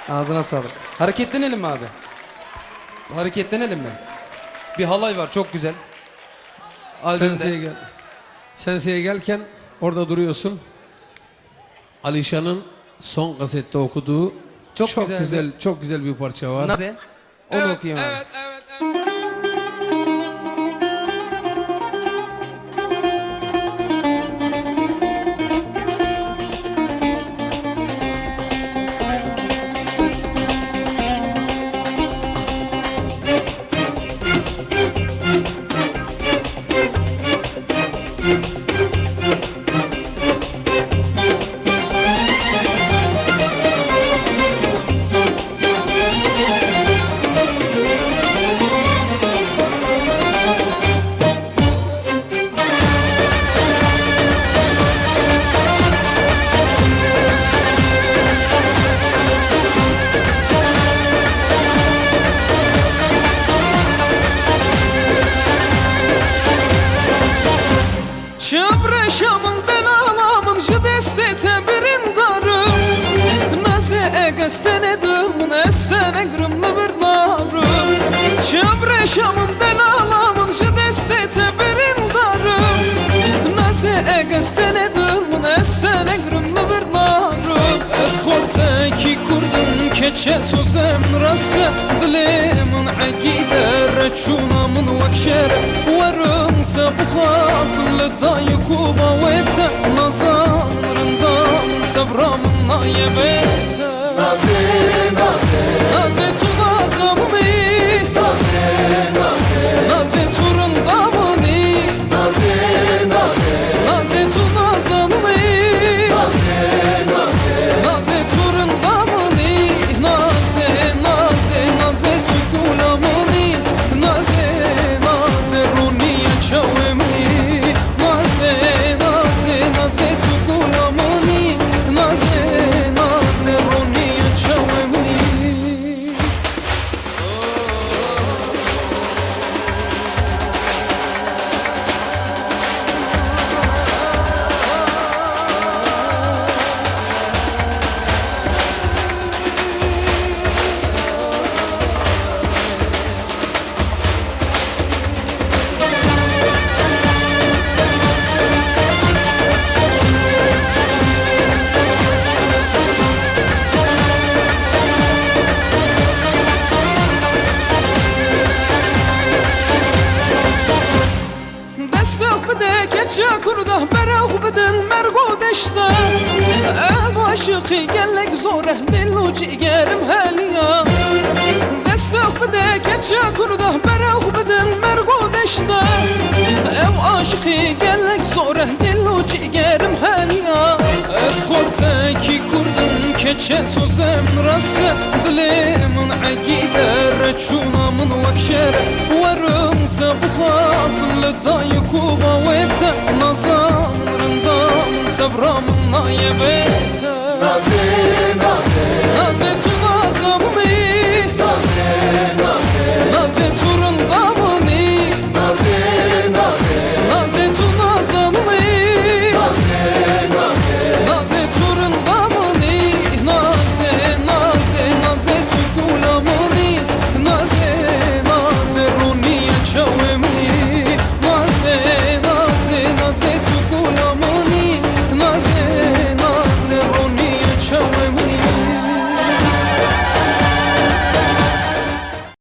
Ağzına sağlık. Hareketlenelim mi abi? Hareketlenelim mi? Bir halay var çok güzel. Senseye gel. Senseye gelken orada duruyorsun. Alişan'ın son kasette okuduğu çok güzel, çok güzel bir parça var. Naze. Onu okuyayım abi. Evet. Şamın delalamın jideste tebirin darım Naze egestene dılmın estene grimli bir darım Şamın delalamın jideste tebirin darım Naze egestene dılmın estene grimli bir darım Eskortaki kurdum keçe sözem rastı Dilimin akide reçunamın vakşere Varım تبخاصم للضايق وبويته نظام رندام سبرام نايبيته نازي نازي تنازمني نازي ترندامني نازي تنازمني نازي ترندامني نازي تقولمني نازي روني شومني نازي تقولمني نازي روني شومني Kurda beraq بدن مرگو دشتا اب عاشقی گلک زوره دلو جگرم هلیا دستخ بده کچا kurda beraq بدن مرگو دشتا اب عاشقی گلک زوره دلو جگرم هلیا اسخورتکی kurdum keçe sözem rastı Dilimin akide reçunamın vakşere Varım tabukazım للضايق وبويته نظام رندام سبرام نايبيته نازي